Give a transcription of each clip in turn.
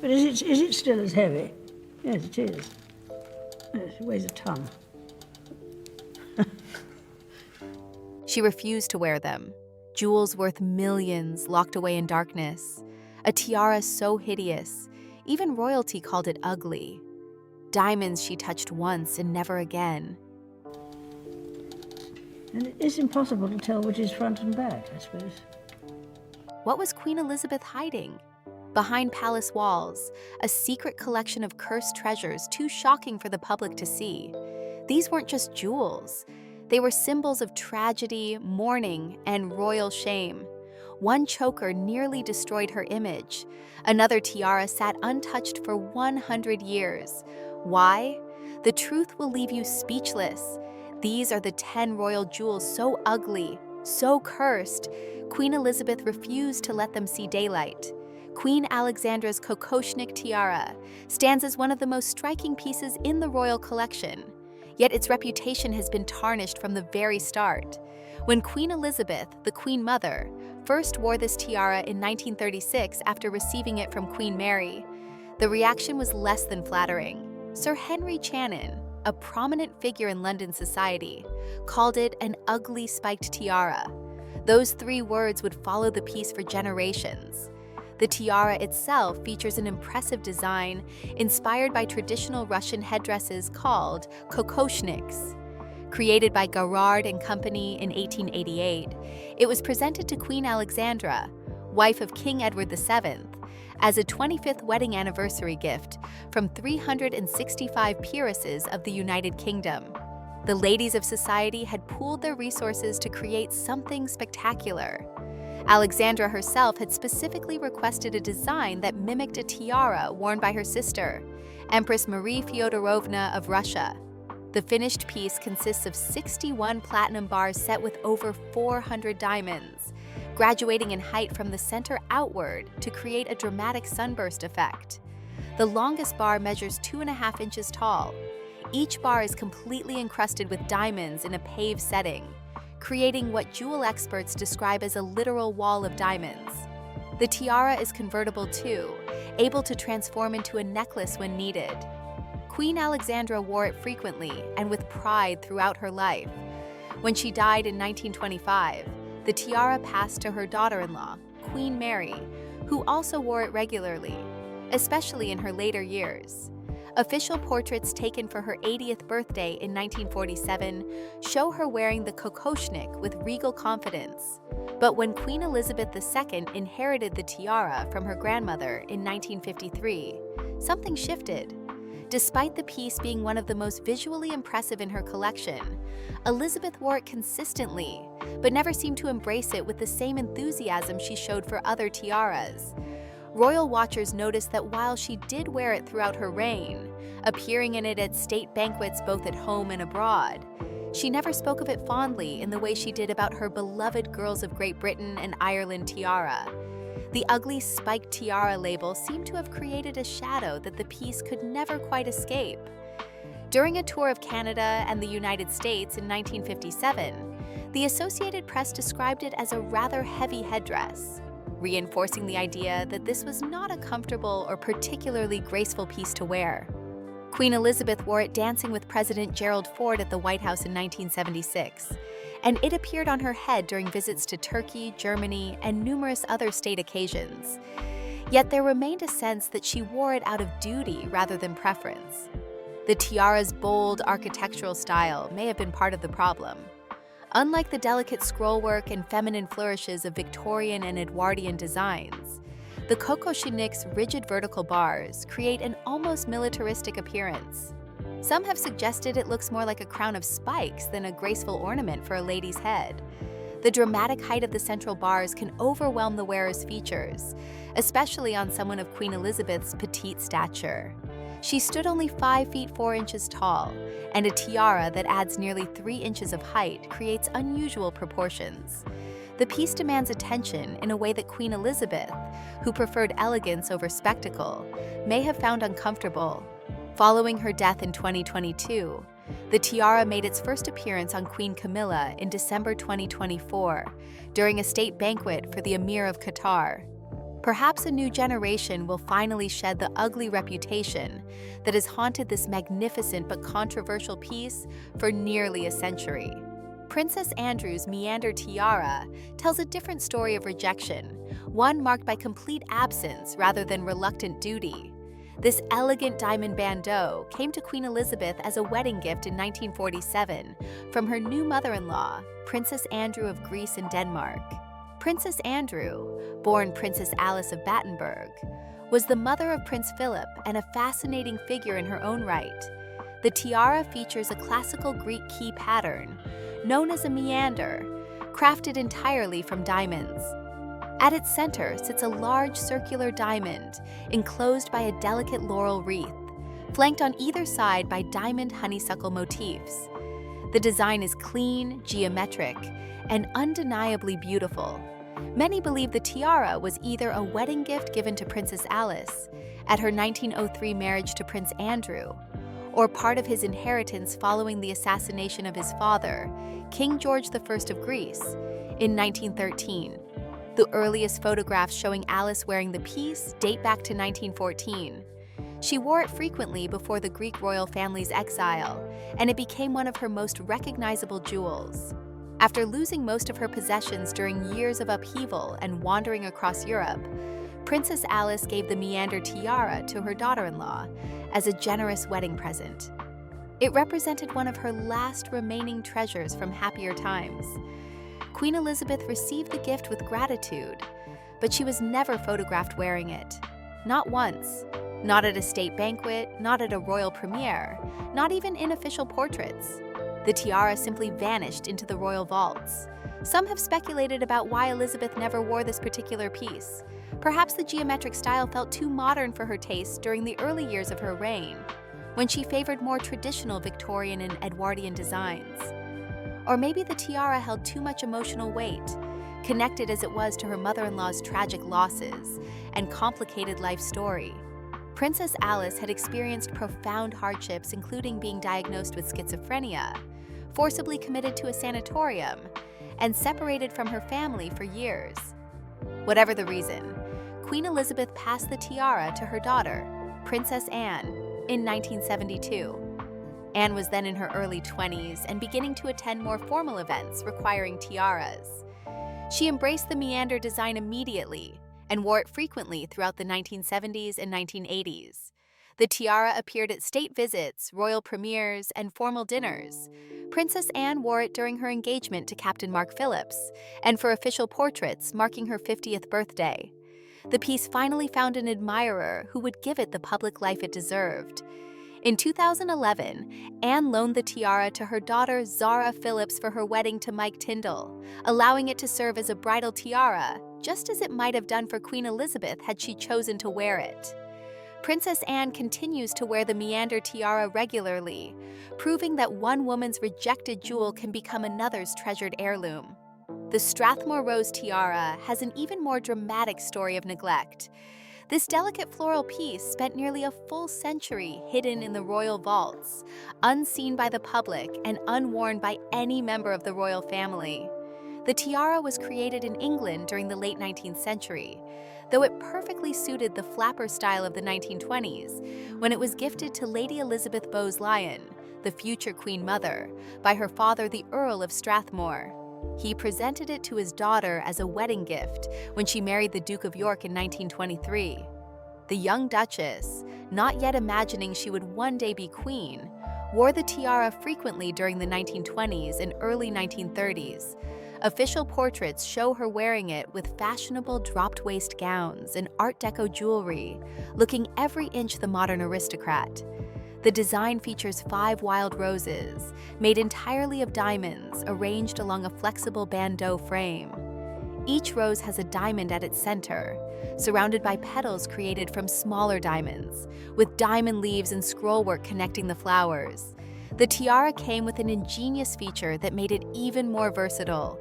But is it still as heavy? Yes, it is. Yes, it weighs a ton. She refused to wear them. Jewels worth millions locked away in darkness. A tiara so hideous, even royalty called it ugly. Diamonds she touched once and never again. And it is impossible to tell which is front and back, I suppose. What was Queen Elizabeth hiding? Behind palace walls, a secret collection of cursed treasures too shocking for the public to see. These weren't just jewels. They were symbols of tragedy, mourning, and royal shame. One choker nearly destroyed her image. Another tiara sat untouched for 100 years. Why? The truth will leave you speechless. These are the 10 royal jewels so ugly, so cursed, Queen Elizabeth refused to let them see daylight. Queen Alexandra's Kokoshnik tiara stands as one of the most striking pieces in the royal collection. Yet its reputation has been tarnished from the very start. When Queen Elizabeth, the Queen Mother, first wore this tiara in 1936 after receiving it from Queen Mary, the reaction was less than flattering. Sir Henry Channon, a prominent figure in London society, called it an ugly spiked tiara. Those 3 words would follow the piece for generations. The tiara itself features an impressive design inspired by traditional Russian headdresses called kokoshniks. Created by Garrard and Company in 1888, it was presented to Queen Alexandra, wife of King Edward VII, as a 25th wedding anniversary gift from 365 peeresses of the United Kingdom. The ladies of society had pooled their resources to create something spectacular. Alexandra herself had specifically requested a design that mimicked a tiara worn by her sister, Empress Marie Fyodorovna of Russia. The finished piece consists of 61 platinum bars set with over 400 diamonds, graduating in height from the center outward to create a dramatic sunburst effect. The longest bar measures 2.5 inches tall. Each bar is completely encrusted with diamonds in a paved setting, creating what jewel experts describe as a literal wall of diamonds. The tiara is convertible too, able to transform into a necklace when needed. Queen Alexandra wore it frequently and with pride throughout her life. When she died in 1925, the tiara passed to her daughter-in-law, Queen Mary, who also wore it regularly, especially in her later years. Official portraits taken for her 80th birthday in 1947 show her wearing the kokoshnik with regal confidence. But when Queen Elizabeth II inherited the tiara from her grandmother in 1953, something shifted. Despite the piece being one of the most visually impressive in her collection, Elizabeth wore it consistently, but never seemed to embrace it with the same enthusiasm she showed for other tiaras. Royal watchers noticed that while she did wear it throughout her reign, appearing in it at state banquets both at home and abroad, she never spoke of it fondly in the way she did about her beloved Girls of Great Britain and Ireland tiara. The ugly spiked tiara label seemed to have created a shadow that the piece could never quite escape. During a tour of Canada and the United States in 1957, the Associated Press described it as a rather heavy headdress, reinforcing the idea that this was not a comfortable or particularly graceful piece to wear. Queen Elizabeth wore it dancing with President Gerald Ford at the White House in 1976, and it appeared on her head during visits to Turkey, Germany, and numerous other state occasions. Yet there remained a sense that she wore it out of duty rather than preference. The tiara's bold architectural style may have been part of the problem. Unlike the delicate scrollwork and feminine flourishes of Victorian and Edwardian designs, the kokoshnik's rigid vertical bars create an almost militaristic appearance. Some have suggested it looks more like a crown of spikes than a graceful ornament for a lady's head. The dramatic height of the central bars can overwhelm the wearer's features, especially on someone of Queen Elizabeth's petite stature. She stood only 5 feet 4 inches tall, and a tiara that adds nearly 3 inches of height creates unusual proportions. The piece demands attention in a way that Queen Elizabeth, who preferred elegance over spectacle, may have found uncomfortable. Following her death in 2022, the tiara made its first appearance on Queen Camilla in December 2024 during a state banquet for the Emir of Qatar. Perhaps a new generation will finally shed the ugly reputation that has haunted this magnificent but controversial piece for nearly a century. Princess Andrew's Meander tiara tells a different story of rejection, one marked by complete absence rather than reluctant duty. This elegant diamond bandeau came to Queen Elizabeth as a wedding gift in 1947 from her new mother-in-law, Princess Andrew of Greece and Denmark. Princess Andrew, born Princess Alice of Battenberg, was the mother of Prince Philip and a fascinating figure in her own right. The tiara features a classical Greek key pattern, known as a meander, crafted entirely from diamonds. At its center sits a large circular diamond, enclosed by a delicate laurel wreath, flanked on either side by diamond honeysuckle motifs. The design is clean, geometric, and undeniably beautiful. Many believe the tiara was either a wedding gift given to Princess Alice at her 1903 marriage to Prince Andrew, or part of his inheritance following the assassination of his father, King George I of Greece, in 1913. The earliest photographs showing Alice wearing the piece date back to 1914. She wore it frequently before the Greek royal family's exile, and it became one of her most recognizable jewels. After losing most of her possessions during years of upheaval and wandering across Europe, Princess Alice gave the Meander tiara to her daughter-in-law as a generous wedding present. It represented one of her last remaining treasures from happier times. Queen Elizabeth received the gift with gratitude, but she was never photographed wearing it. Not once. Not at a state banquet, not at a royal premiere, not even in official portraits. The tiara simply vanished into the royal vaults. Some have speculated about why Elizabeth never wore this particular piece. Perhaps the geometric style felt too modern for her taste during the early years of her reign, when she favored more traditional Victorian and Edwardian designs. Or maybe the tiara held too much emotional weight, connected as it was to her mother-in-law's tragic losses and complicated life story. Princess Alice had experienced profound hardships, including being diagnosed with schizophrenia, forcibly committed to a sanatorium, and separated from her family for years. Whatever the reason, Queen Elizabeth passed the tiara to her daughter, Princess Anne, in 1972. Anne was then in her early 20s and beginning to attend more formal events requiring tiaras. She embraced the meander design immediately and wore it frequently throughout the 1970s and 1980s. The tiara appeared at state visits, royal premieres, and formal dinners. Princess Anne wore it during her engagement to Captain Mark Phillips and for official portraits marking her 50th birthday. The piece finally found an admirer who would give it the public life it deserved. In 2011, Anne loaned the tiara to her daughter Zara Phillips for her wedding to Mike Tyndall, allowing it to serve as a bridal tiara, just as it might have done for Queen Elizabeth had she chosen to wear it. Princess Anne continues to wear the meander tiara regularly, proving that one woman's rejected jewel can become another's treasured heirloom. The Strathmore Rose tiara has an even more dramatic story of neglect. This delicate floral piece spent nearly a full century hidden in the royal vaults, unseen by the public and unworn by any member of the royal family. The tiara was created in England during the late 19th century, though it perfectly suited the flapper style of the 1920s, when it was gifted to Lady Elizabeth Bowes-Lyon, the future Queen Mother, by her father, the Earl of Strathmore. He presented it to his daughter as a wedding gift when she married the Duke of York in 1923. The young Duchess, not yet imagining she would one day be queen, wore the tiara frequently during the 1920s and early 1930s. Official portraits show her wearing it with fashionable dropped-waist gowns and Art Deco jewelry, looking every inch the modern aristocrat. The design features 5 wild roses, made entirely of diamonds, arranged along a flexible bandeau frame. Each rose has a diamond at its center, surrounded by petals created from smaller diamonds, with diamond leaves and scrollwork connecting the flowers. The tiara came with an ingenious feature that made it even more versatile.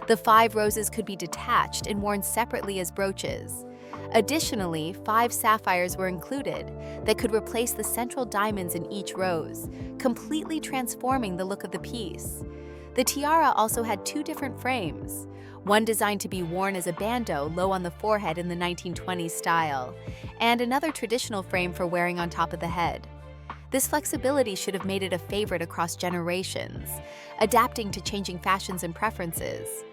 The 5 roses could be detached and worn separately as brooches. Additionally, 5 sapphires were included that could replace the central diamonds in each rose, completely transforming the look of the piece. The tiara also had 2 different frames, one designed to be worn as a bandeau low on the forehead in the 1920s style, and another traditional frame for wearing on top of the head. This flexibility should have made it a favorite across generations, adapting to changing fashions and preferences.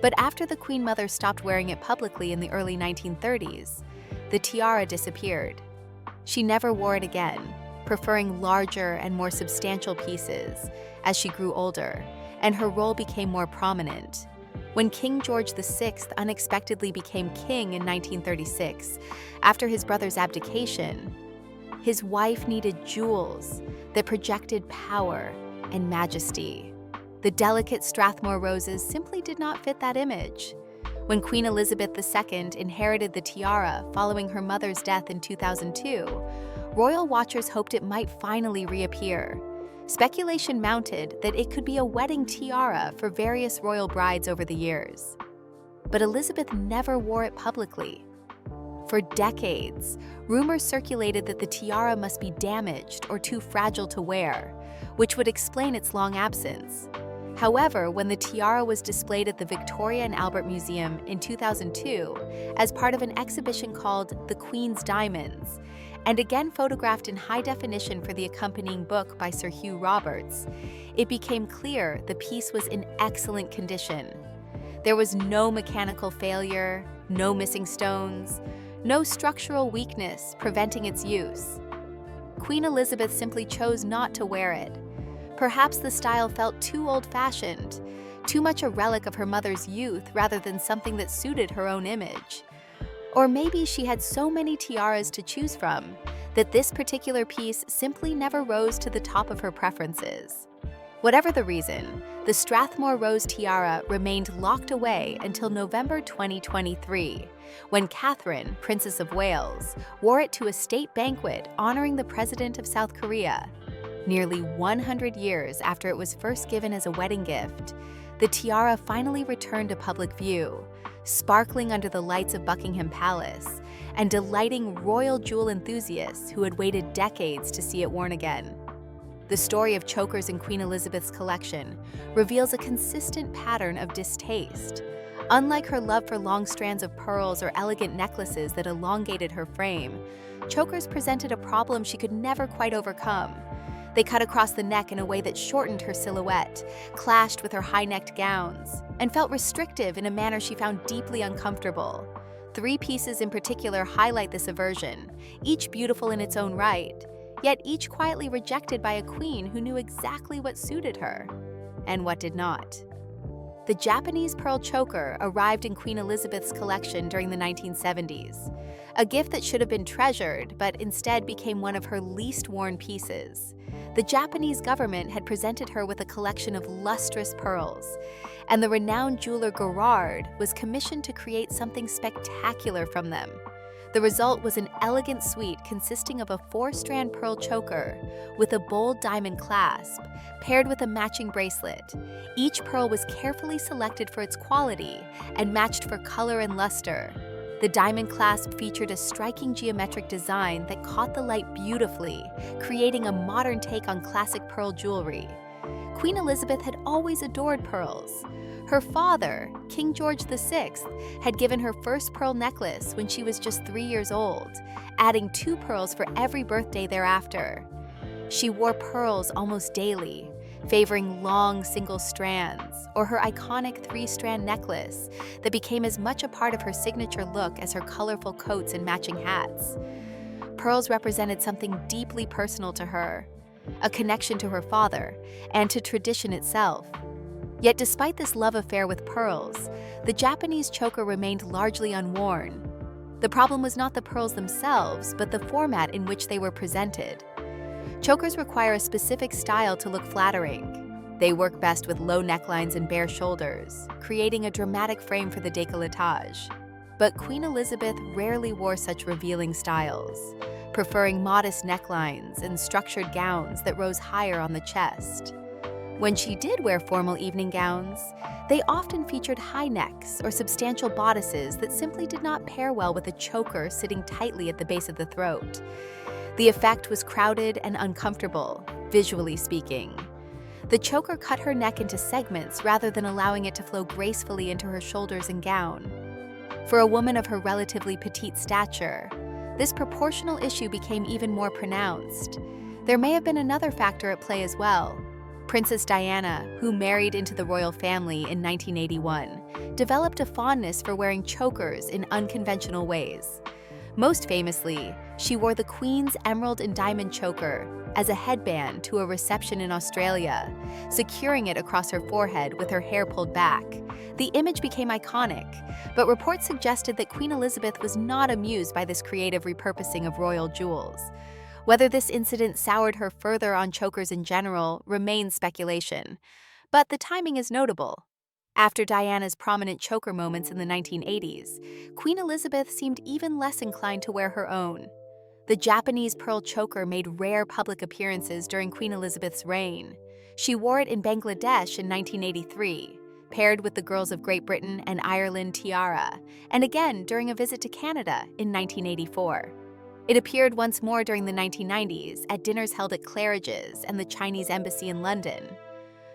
But after the Queen Mother stopped wearing it publicly in the early 1930s, the tiara disappeared. She never wore it again, preferring larger and more substantial pieces as she grew older, and her role became more prominent. When King George VI unexpectedly became king in 1936, after his brother's abdication, his wife needed jewels that projected power and majesty. The delicate Strathmore roses simply did not fit that image. When Queen Elizabeth II inherited the tiara following her mother's death in 2002, royal watchers hoped it might finally reappear. Speculation mounted that it could be a wedding tiara for various royal brides over the years. But Elizabeth never wore it publicly. For decades, rumors circulated that the tiara must be damaged or too fragile to wear, which would explain its long absence. However, when the tiara was displayed at the Victoria and Albert Museum in 2002 as part of an exhibition called The Queen's Diamonds, and again photographed in high definition for the accompanying book by Sir Hugh Roberts, it became clear the piece was in excellent condition. There was no mechanical failure, no missing stones, no structural weakness preventing its use. Queen Elizabeth simply chose not to wear it. Perhaps the style felt too old-fashioned, too much a relic of her mother's youth rather than something that suited her own image. Or maybe she had so many tiaras to choose from that this particular piece simply never rose to the top of her preferences. Whatever the reason, the Strathmore Rose tiara remained locked away until November 2023, when Catherine, Princess of Wales, wore it to a state banquet honoring the President of South Korea. Nearly 100 years after it was first given as a wedding gift, the tiara finally returned to public view, sparkling under the lights of Buckingham Palace and delighting royal jewel enthusiasts who had waited decades to see it worn again. The story of chokers in Queen Elizabeth's collection reveals a consistent pattern of distaste. Unlike her love for long strands of pearls or elegant necklaces that elongated her frame, chokers presented a problem she could never quite overcome. They cut across the neck in a way that shortened her silhouette, clashed with her high-necked gowns, and felt restrictive in a manner she found deeply uncomfortable. 3 pieces in particular highlight this aversion, each beautiful in its own right, yet each quietly rejected by a queen who knew exactly what suited her and what did not. The Japanese pearl choker arrived in Queen Elizabeth's collection during the 1970s, a gift that should have been treasured but instead became one of her least worn pieces. The Japanese government had presented her with a collection of lustrous pearls, and the renowned jeweler Gerard was commissioned to create something spectacular from them. The result was an elegant suite consisting of a 4-strand pearl choker with a bold diamond clasp, paired with a matching bracelet. Each pearl was carefully selected for its quality and matched for color and luster. The diamond clasp featured a striking geometric design that caught the light beautifully, creating a modern take on classic pearl jewelry. Queen Elizabeth had always adored pearls. Her father, King George VI, had given her first pearl necklace when she was just 3 years old, adding 2 pearls for every birthday thereafter. She wore pearls almost daily, favoring long single strands, or her iconic 3-strand necklace that became as much a part of her signature look as her colorful coats and matching hats. Pearls represented something deeply personal to her, a connection to her father, and to tradition itself. Yet despite this love affair with pearls, the Japanese choker remained largely unworn. The problem was not the pearls themselves, but the format in which they were presented. Chokers require a specific style to look flattering. They work best with low necklines and bare shoulders, creating a dramatic frame for the décolletage. But Queen Elizabeth rarely wore such revealing styles, preferring modest necklines and structured gowns that rose higher on the chest. When she did wear formal evening gowns, they often featured high necks or substantial bodices that simply did not pair well with a choker sitting tightly at the base of the throat. The effect was crowded and uncomfortable, visually speaking. The choker cut her neck into segments rather than allowing it to flow gracefully into her shoulders and gown. For a woman of her relatively petite stature, this proportional issue became even more pronounced. There may have been another factor at play as well. Princess Diana, who married into the royal family in 1981, developed a fondness for wearing chokers in unconventional ways. Most famously, she wore the Queen's emerald and diamond choker as a headband to a reception in Australia, securing it across her forehead with her hair pulled back. The image became iconic, but reports suggested that Queen Elizabeth was not amused by this creative repurposing of royal jewels. Whether this incident soured her further on chokers in general remains speculation, but the timing is notable. After Diana's prominent choker moments in the 1980s, Queen Elizabeth seemed even less inclined to wear her own. The Japanese pearl choker made rare public appearances during Queen Elizabeth's reign. She wore it in Bangladesh in 1983, paired with the Girls of Great Britain and Ireland tiara, and again during a visit to Canada in 1984. It appeared once more during the 1990s at dinners held at Claridge's and the Chinese Embassy in London.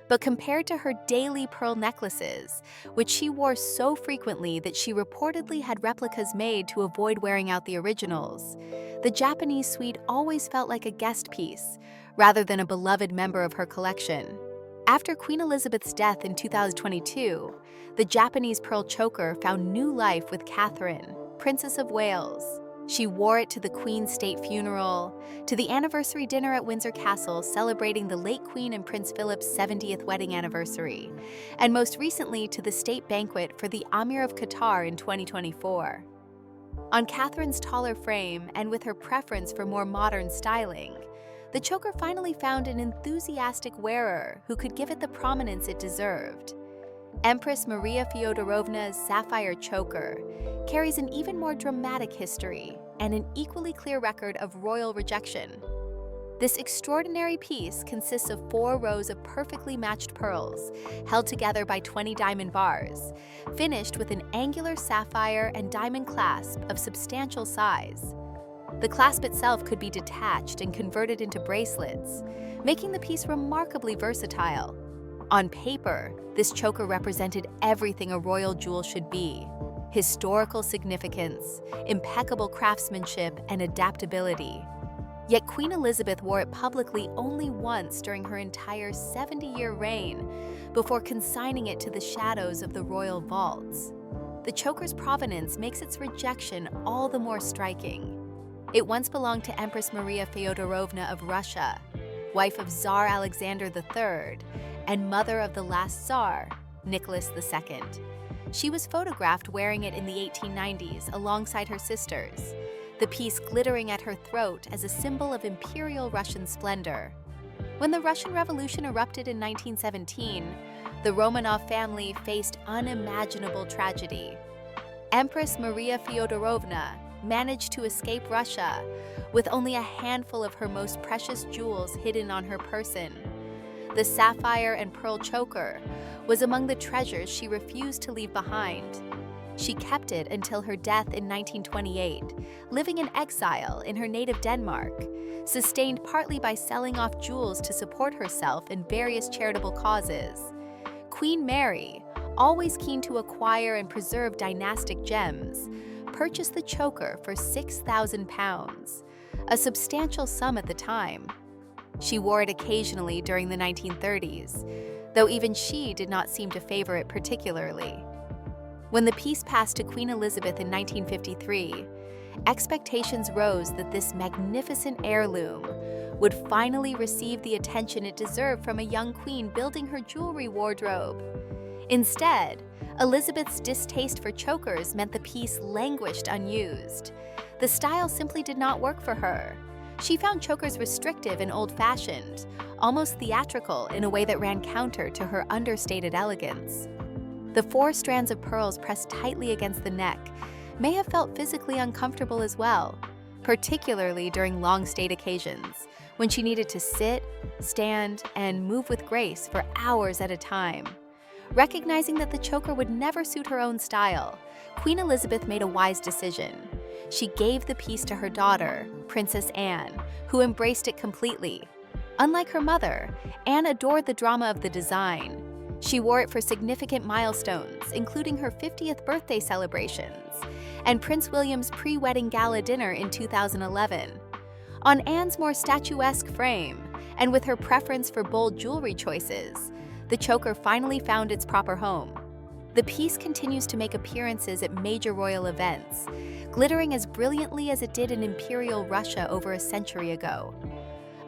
But compared to her daily pearl necklaces, which she wore so frequently that she reportedly had replicas made to avoid wearing out the originals, the Japanese suite always felt like a guest piece, rather than a beloved member of her collection. After Queen Elizabeth's death in 2022, the Japanese pearl choker found new life with Catherine, Princess of Wales. She wore it to the Queen's state funeral, to the anniversary dinner at Windsor Castle celebrating the late Queen and Prince Philip's 70th wedding anniversary, and most recently to the state banquet for the Emir of Qatar in 2024. On Catherine's taller frame and with her preference for more modern styling, the choker finally found an enthusiastic wearer who could give it the prominence it deserved. Empress Maria Fyodorovna's sapphire choker carries an even more dramatic history and an equally clear record of royal rejection. This extraordinary piece consists of 4 rows of perfectly matched pearls, held together by 20 diamond bars, finished with an angular sapphire and diamond clasp of substantial size. The clasp itself could be detached and converted into bracelets, making the piece remarkably versatile. On paper, this choker represented everything a royal jewel should be: historical significance, impeccable craftsmanship, and adaptability. Yet Queen Elizabeth wore it publicly only once during her entire 70-year reign, before consigning it to the shadows of the royal vaults. The choker's provenance makes its rejection all the more striking. It once belonged to Empress Maria Fyodorovna of Russia, wife of Tsar Alexander III, and mother of the last Tsar, Nicholas II. She was photographed wearing it in the 1890s alongside her sisters, the piece glittering at her throat as a symbol of imperial Russian splendor. When the Russian Revolution erupted in 1917, the Romanov family faced unimaginable tragedy. Empress Maria Fyodorovna managed to escape Russia with only a handful of her most precious jewels hidden on her person. The sapphire and pearl choker was among the treasures she refused to leave behind. She kept it until her death in 1928, living in exile in her native Denmark, sustained partly by selling off jewels to support herself in various charitable causes. Queen Mary, always keen to acquire and preserve dynastic gems, purchased the choker for £6,000, a substantial sum at the time. She wore it occasionally during the 1930s, though even she did not seem to favor it particularly. When the piece passed to Queen Elizabeth in 1953, expectations rose that this magnificent heirloom would finally receive the attention it deserved from a young queen building her jewelry wardrobe. Instead, Elizabeth's distaste for chokers meant the piece languished unused. The style simply did not work for her. She found chokers restrictive and old-fashioned, almost theatrical in a way that ran counter to her understated elegance. The 4 strands of pearls pressed tightly against the neck may have felt physically uncomfortable as well, particularly during long state occasions, when she needed to sit, stand, and move with grace for hours at a time. Recognizing that the choker would never suit her own style, Queen Elizabeth made a wise decision. She gave the piece to her daughter, Princess Anne, who embraced it completely. Unlike her mother, Anne adored the drama of the design. She wore it for significant milestones, including her 50th birthday celebrations and Prince William's pre-wedding gala dinner in 2011. On Anne's more statuesque frame, and with her preference for bold jewelry choices, the choker finally found its proper home. The piece continues to make appearances at major royal events, glittering as brilliantly as it did in Imperial Russia over a century ago.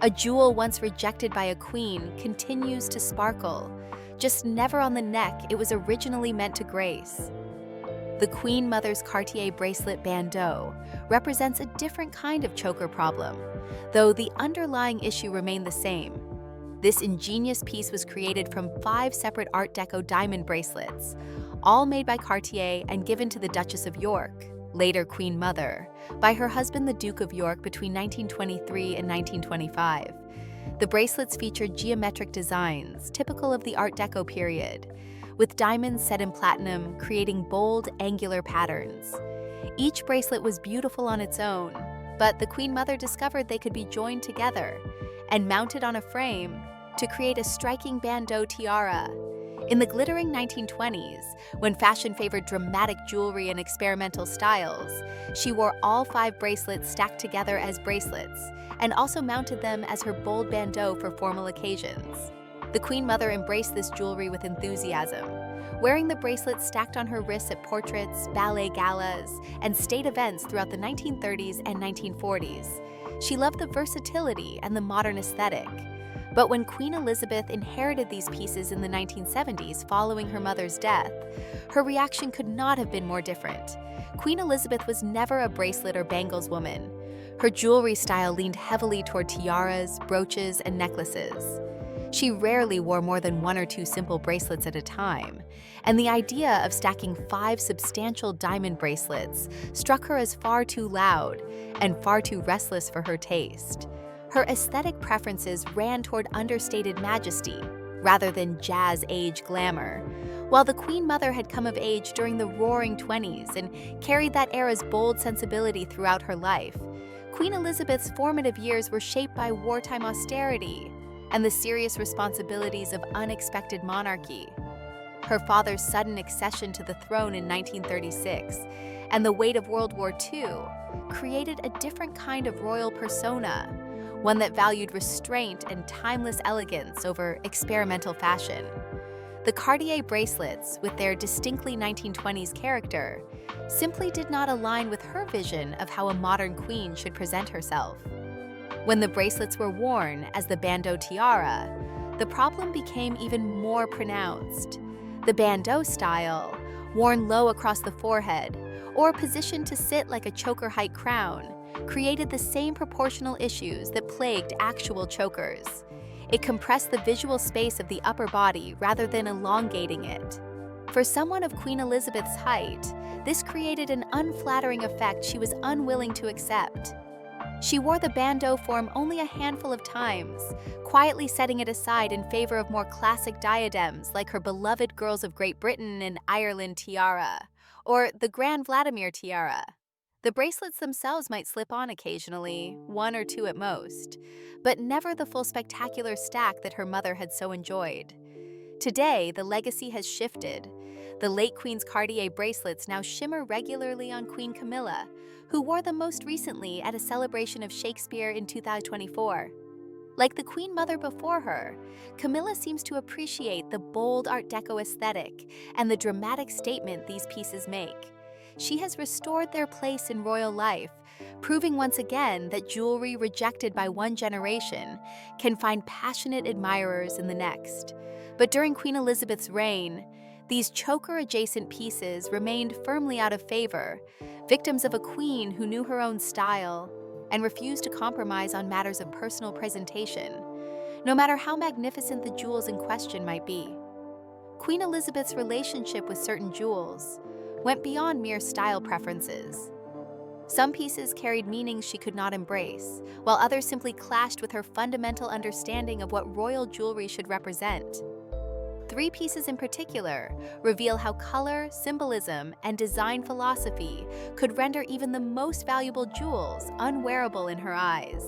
A jewel once rejected by a queen continues to sparkle, just never on the neck it was originally meant to grace. The Queen Mother's Cartier bracelet bandeau represents a different kind of choker problem, though the underlying issue remained the same. This ingenious piece was created from 5 separate Art Deco diamond bracelets, all made by Cartier and given to the Duchess of York, later Queen Mother, by her husband the Duke of York between 1923 and 1925. The bracelets featured geometric designs typical of the Art Deco period, with diamonds set in platinum creating bold, angular patterns. Each bracelet was beautiful on its own, but the Queen Mother discovered they could be joined together and mounted on a frame to create a striking bandeau tiara. In the glittering 1920s, when fashion favored dramatic jewelry and experimental styles, she wore all 5 bracelets stacked together as bracelets and also mounted them as her bold bandeau for formal occasions. The Queen Mother embraced this jewelry with enthusiasm, wearing the bracelets stacked on her wrists at portraits, ballet galas, and state events throughout the 1930s and 1940s. She loved the versatility and the modern aesthetic. But when Queen Elizabeth inherited these pieces in the 1970s following her mother's death, her reaction could not have been more different. Queen Elizabeth was never a bracelet or bangles woman. Her jewelry style leaned heavily toward tiaras, brooches, and necklaces. She rarely wore more than 1 or 2 simple bracelets at a time, and the idea of stacking 5 substantial diamond bracelets struck her as far too loud and far too restless for her taste. Her aesthetic preferences ran toward understated majesty rather than jazz-age glamour, while the Queen Mother had come of age during the Roaring '20s and carried that era's bold sensibility throughout her life. Queen Elizabeth's formative years were shaped by wartime austerity and the serious responsibilities of unexpected monarchy. Her father's sudden accession to the throne in 1936 and the weight of World War II created a different kind of royal persona, one that valued restraint and timeless elegance over experimental fashion. The Cartier bracelets, with their distinctly 1920s character, simply did not align with her vision of how a modern queen should present herself. When the bracelets were worn as the bandeau tiara, the problem became even more pronounced. The bandeau style, worn low across the forehead or positioned to sit like a choker-height crown, created the same proportional issues that plagued actual chokers. It compressed the visual space of the upper body rather than elongating it. For someone of Queen Elizabeth's height, this created an unflattering effect she was unwilling to accept. She wore the bandeau form only a handful of times, quietly setting it aside in favor of more classic diadems like her beloved Girls of Great Britain and Ireland tiara, or the Grand Vladimir tiara. The bracelets themselves might slip on occasionally, 1 or 2 at most, but never the full spectacular stack that her mother had so enjoyed. Today, the legacy has shifted. The late Queen's Cartier bracelets now shimmer regularly on Queen Camilla, who wore them most recently at a celebration of Shakespeare in 2024. Like the Queen Mother before her, Camilla seems to appreciate the bold Art Deco aesthetic and the dramatic statement these pieces make. She has restored their place in royal life, proving once again that jewelry rejected by one generation can find passionate admirers in the next. But during Queen Elizabeth's reign, these choker-adjacent pieces remained firmly out of favor, victims of a queen who knew her own style and refused to compromise on matters of personal presentation, no matter how magnificent the jewels in question might be. Queen Elizabeth's relationship with certain jewels went beyond mere style preferences. Some pieces carried meanings she could not embrace, while others simply clashed with her fundamental understanding of what royal jewelry should represent. 3 pieces in particular reveal how color, symbolism, and design philosophy could render even the most valuable jewels unwearable in her eyes.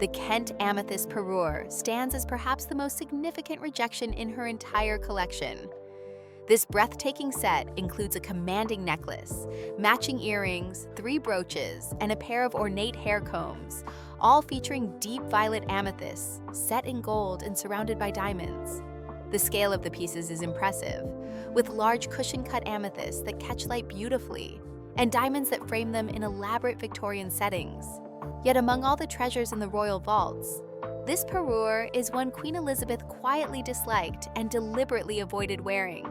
the Kent Amethyst Parure stands as perhaps the most significant rejection in her entire collection. This breathtaking set includes a commanding necklace, matching earrings, 3 brooches, and a pair of ornate hair combs, all featuring deep violet amethysts, set in gold and surrounded by diamonds. The scale of the pieces is impressive, with large cushion-cut amethysts that catch light beautifully, and diamonds that frame them in elaborate Victorian settings. Yet among all the treasures in the royal vaults, this parure is one Queen Elizabeth quietly disliked and deliberately avoided wearing.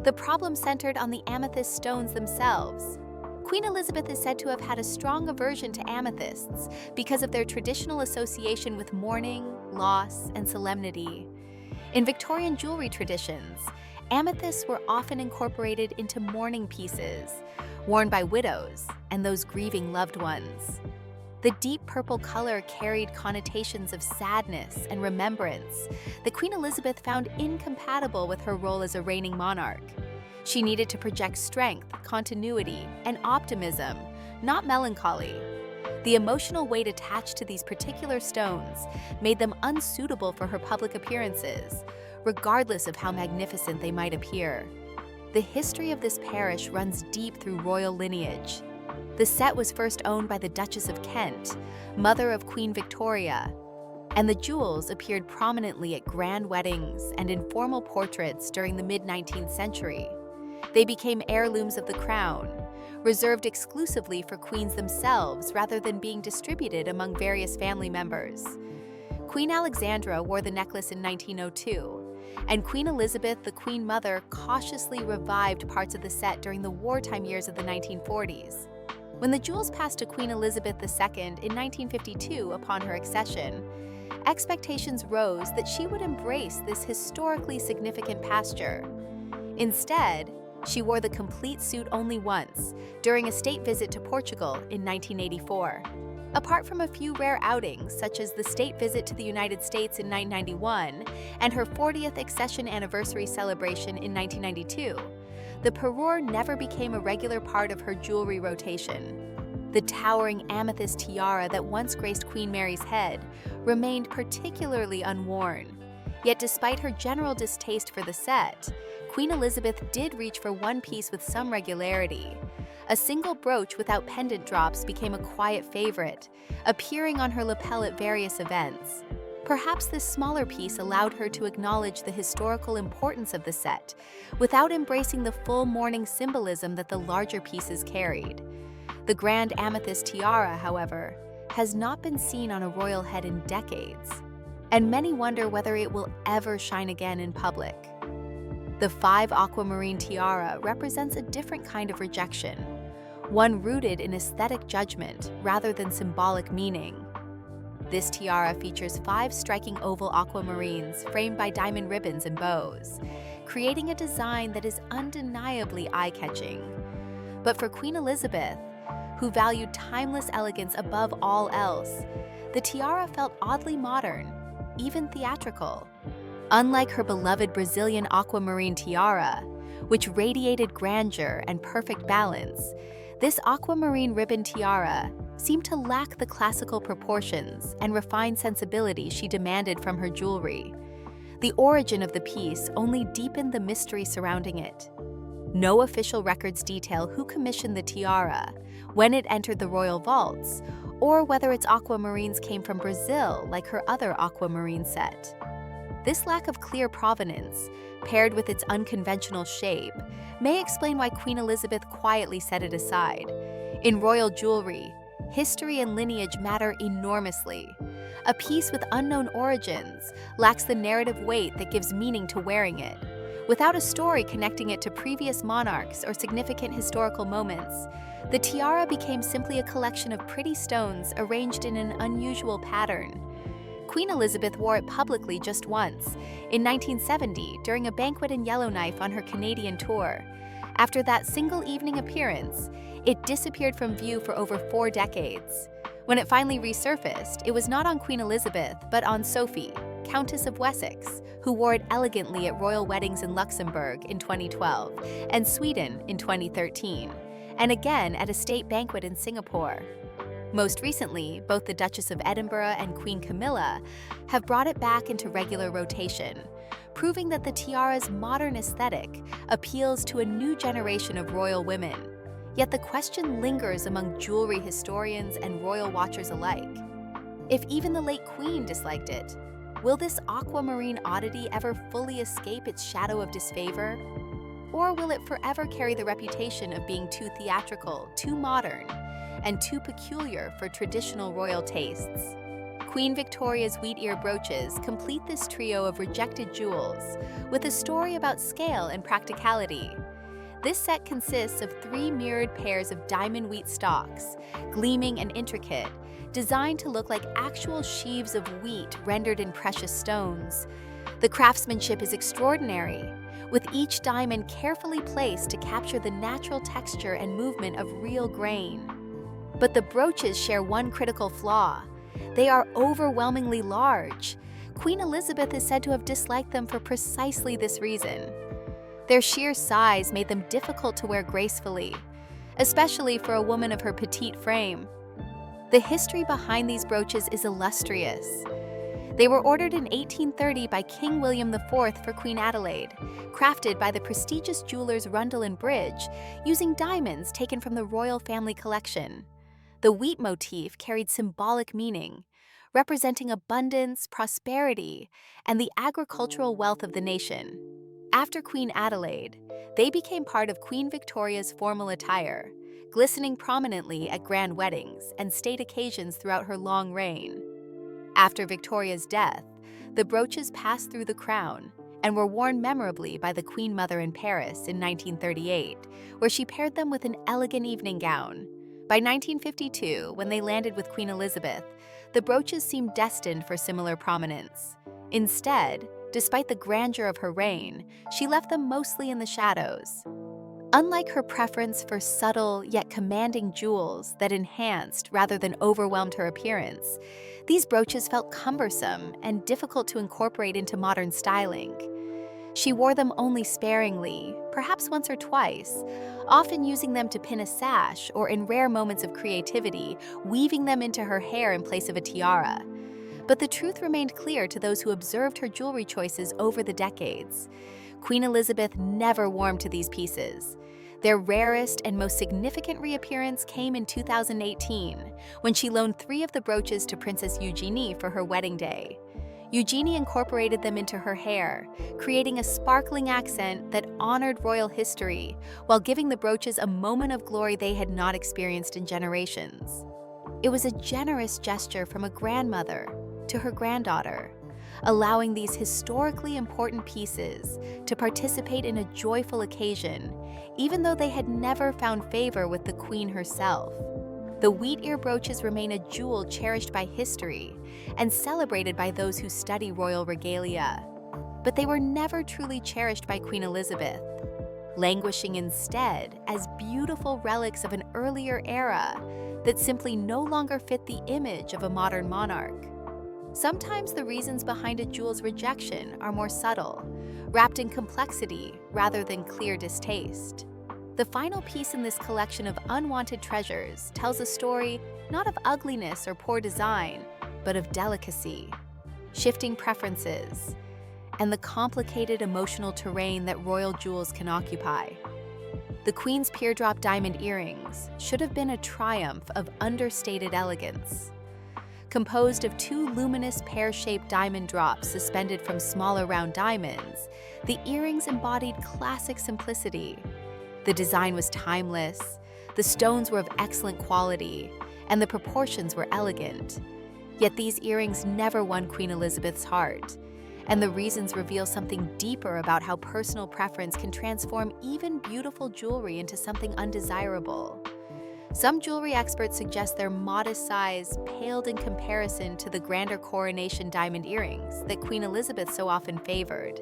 The problem centered on the amethyst stones themselves. Queen Elizabeth is said to have had a strong aversion to amethysts because of their traditional association with mourning, loss, and solemnity. In Victorian jewelry traditions, amethysts were often incorporated into mourning pieces, worn by widows and those grieving loved ones. The deep purple color carried connotations of sadness and remembrance that Queen Elizabeth found incompatible with her role as a reigning monarch. She needed to project strength, continuity, and optimism, not melancholy. The emotional weight attached to these particular stones made them unsuitable for her public appearances, regardless of how magnificent they might appear. The history of this parish runs deep through royal lineage. The set was first owned by the Duchess of Kent, mother of Queen Victoria, and the jewels appeared prominently at grand weddings and in formal portraits during the mid-19th century. They became heirlooms of the crown, reserved exclusively for queens themselves rather than being distributed among various family members. Queen Alexandra wore the necklace in 1902, and Queen Elizabeth, the Queen Mother, cautiously revived parts of the set during the wartime years of the 1940s. When the jewels passed to Queen Elizabeth II in 1952 upon her accession, expectations rose that she would embrace this historically significant pasture. Instead, she wore the complete suit only once, during a state visit to Portugal in 1984. Apart from a few rare outings, such as the state visit to the United States in 1991 and her 40th accession anniversary celebration in 1992, the parure never became a regular part of her jewelry rotation. The towering amethyst tiara that once graced Queen Mary's head remained particularly unworn. Yet despite her general distaste for the set, Queen Elizabeth did reach for one piece with some regularity. A single brooch without pendant drops became a quiet favorite, appearing on her lapel at various events. Perhaps this smaller piece allowed her to acknowledge the historical importance of the set, without embracing the full mourning symbolism that the larger pieces carried. The grand amethyst tiara, however, has not been seen on a royal head in decades, and many wonder whether it will ever shine again in public. The 5 aquamarine tiara represents a different kind of rejection, one rooted in aesthetic judgment rather than symbolic meaning. This tiara features 5 striking oval aquamarines framed by diamond ribbons and bows, creating a design that is undeniably eye-catching. But for Queen Elizabeth, who valued timeless elegance above all else, the tiara felt oddly modern, even theatrical. Unlike her beloved Brazilian aquamarine tiara, which radiated grandeur and perfect balance, this aquamarine ribbon tiara seemed to lack the classical proportions and refined sensibility she demanded from her jewelry. The origin of the piece only deepened the mystery surrounding it. No official records detail who commissioned the tiara, when it entered the royal vaults, or whether its aquamarines came from Brazil like her other aquamarine set. This lack of clear provenance, paired with its unconventional shape, may explain why Queen Elizabeth quietly set it aside. In royal jewelry, history and lineage matter enormously. A piece with unknown origins lacks the narrative weight that gives meaning to wearing it. Without a story connecting it to previous monarchs or significant historical moments, the tiara became simply a collection of pretty stones arranged in an unusual pattern. Queen Elizabeth wore it publicly just once, in 1970 during a banquet in Yellowknife on her Canadian tour. After that single evening appearance, it disappeared from view for over 4 decades. When it finally resurfaced, it was not on Queen Elizabeth, but on Sophie, Countess of Wessex, who wore it elegantly at royal weddings in Luxembourg in 2012 and Sweden in 2013, and again at a state banquet in Singapore. Most recently, both the Duchess of Edinburgh and Queen Camilla have brought it back into regular rotation, proving that the tiara's modern aesthetic appeals to a new generation of royal women. Yet the question lingers among jewelry historians and royal watchers alike. If even the late Queen disliked it, will this aquamarine oddity ever fully escape its shadow of disfavor? Or will it forever carry the reputation of being too theatrical, too modern, and too peculiar for traditional royal tastes? Queen Victoria's wheat ear brooches complete this trio of rejected jewels with a story about scale and practicality. This set consists of 3 mirrored pairs of diamond wheat stalks, gleaming and intricate, designed to look like actual sheaves of wheat rendered in precious stones. The craftsmanship is extraordinary, with each diamond carefully placed to capture the natural texture and movement of real grain. But the brooches share one critical flaw. They are overwhelmingly large. Queen Elizabeth is said to have disliked them for precisely this reason. Their sheer size made them difficult to wear gracefully, especially for a woman of her petite frame. The history behind these brooches is illustrious. They were ordered in 1830 by King William IV for Queen Adelaide, crafted by the prestigious jewelers Rundell and Bridge, using diamonds taken from the royal family collection. The wheat motif carried symbolic meaning, representing abundance, prosperity, and the agricultural wealth of the nation. After Queen Adelaide, they became part of Queen Victoria's formal attire, glistening prominently at grand weddings and state occasions throughout her long reign. After Victoria's death, the brooches passed through the crown and were worn memorably by the Queen Mother in Paris in 1938, where she paired them with an elegant evening gown. By 1952, when they landed with Queen Elizabeth, the brooches seemed destined for similar prominence. Instead, despite the grandeur of her reign, she left them mostly in the shadows. Unlike her preference for subtle yet commanding jewels that enhanced rather than overwhelmed her appearance, these brooches felt cumbersome and difficult to incorporate into modern styling. She wore them only sparingly, perhaps once or twice, often using them to pin a sash or, in rare moments of creativity, weaving them into her hair in place of a tiara. But the truth remained clear to those who observed her jewelry choices over the decades. Queen Elizabeth never warmed to these pieces. Their rarest and most significant reappearance came in 2018, when she loaned 3 of the brooches to Princess Eugenie for her wedding day. Eugenie incorporated them into her hair, creating a sparkling accent that honored royal history while giving the brooches a moment of glory they had not experienced in generations. It was a generous gesture from a grandmother to her granddaughter, allowing these historically important pieces to participate in a joyful occasion, even though they had never found favor with the Queen herself. The wheat ear brooches remain a jewel cherished by history and celebrated by those who study royal regalia. But they were never truly cherished by Queen Elizabeth, languishing instead as beautiful relics of an earlier era that simply no longer fit the image of a modern monarch. Sometimes the reasons behind a jewel's rejection are more subtle, wrapped in complexity rather than clear distaste. The final piece in this collection of unwanted treasures tells a story not of ugliness or poor design, but of delicacy, shifting preferences, and the complicated emotional terrain that royal jewels can occupy. The Queen's teardrop diamond earrings should have been a triumph of understated elegance. Composed of 2 luminous pear-shaped diamond drops suspended from smaller round diamonds, the earrings embodied classic simplicity. The design was timeless, the stones were of excellent quality, and the proportions were elegant. Yet these earrings never won Queen Elizabeth's heart, and the reasons reveal something deeper about how personal preference can transform even beautiful jewelry into something undesirable. Some jewelry experts suggest their modest size paled in comparison to the grander coronation diamond earrings that Queen Elizabeth so often favored.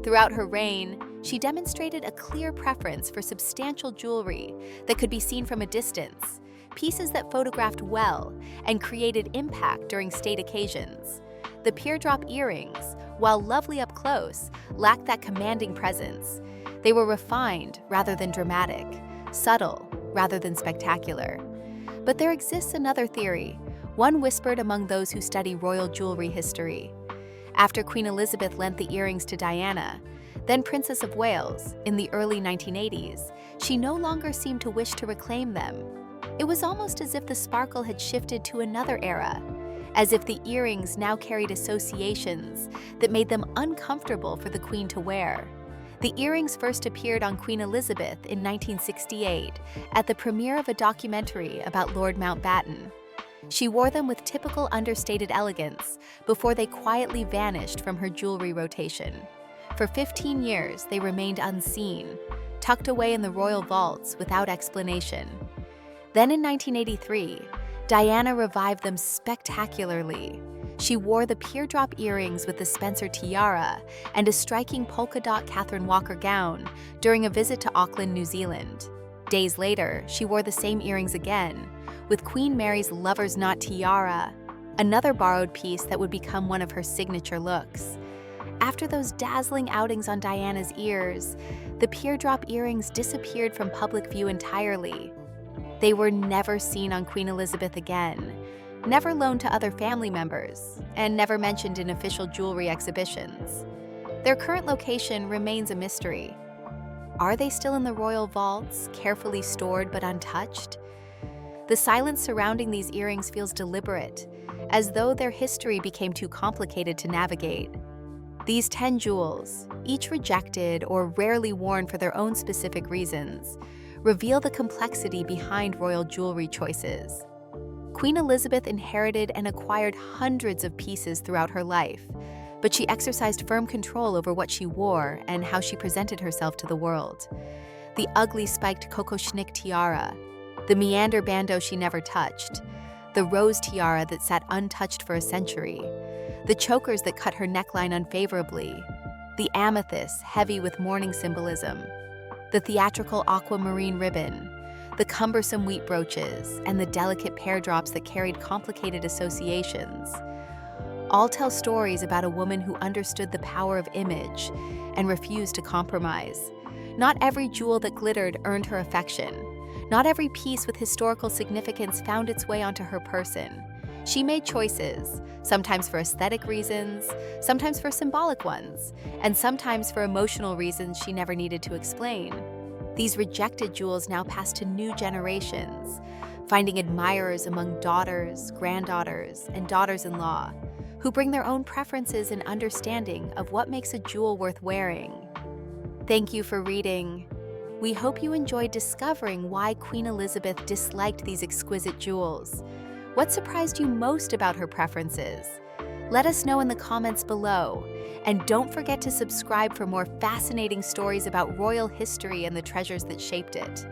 Throughout her reign, she demonstrated a clear preference for substantial jewelry that could be seen from a distance, pieces that photographed well and created impact during state occasions. The teardrop earrings, while lovely up close, lacked that commanding presence. They were refined rather than dramatic, subtle rather than spectacular. But there exists another theory, one whispered among those who study royal jewelry history. After Queen Elizabeth lent the earrings to Diana, then Princess of Wales, in the early 1980s, she no longer seemed to wish to reclaim them. It was almost as if the sparkle had shifted to another era, as if the earrings now carried associations that made them uncomfortable for the Queen to wear. The earrings first appeared on Queen Elizabeth in 1968 at the premiere of a documentary about Lord Mountbatten. She wore them with typical understated elegance before they quietly vanished from her jewelry rotation. For 15 years, they remained unseen, tucked away in the royal vaults without explanation. Then in 1983, Diana revived them spectacularly. She wore the teardrop earrings with the Spencer tiara and a striking polka dot Catherine Walker gown during a visit to Auckland, New Zealand. Days later, she wore the same earrings again, with Queen Mary's lover's knot tiara, another borrowed piece that would become one of her signature looks. After those dazzling outings on Diana's ears, the teardrop earrings disappeared from public view entirely. They were never seen on Queen Elizabeth again, never loaned to other family members, and never mentioned in official jewelry exhibitions. Their current location remains a mystery. Are they still in the royal vaults, carefully stored but untouched? The silence surrounding these earrings feels deliberate, as though their history became too complicated to navigate. These 10 jewels, each rejected or rarely worn for their own specific reasons, reveal the complexity behind royal jewelry choices. Queen Elizabeth inherited and acquired hundreds of pieces throughout her life, but she exercised firm control over what she wore and how she presented herself to the world. The ugly spiked Coco Schnick tiara, the meander bandeau she never touched, the rose tiara that sat untouched for a century, the chokers that cut her neckline unfavorably, the amethyst heavy with mourning symbolism, the theatrical aquamarine ribbon, the cumbersome wheat brooches, and the delicate pear drops that carried complicated associations. All tell stories about a woman who understood the power of image and refused to compromise. Not every jewel that glittered earned her affection. Not every piece with historical significance found its way onto her person. She made choices, sometimes for aesthetic reasons, sometimes for symbolic ones, and sometimes for emotional reasons she never needed to explain. These rejected jewels now pass to new generations, finding admirers among daughters, granddaughters, and daughters-in-law, who bring their own preferences and understanding of what makes a jewel worth wearing. Thank you for reading. We hope you enjoyed discovering why Queen Elizabeth disliked these exquisite jewels. What surprised you most about her preferences? Let us know in the comments below. And don't forget to subscribe for more fascinating stories about royal history and the treasures that shaped it.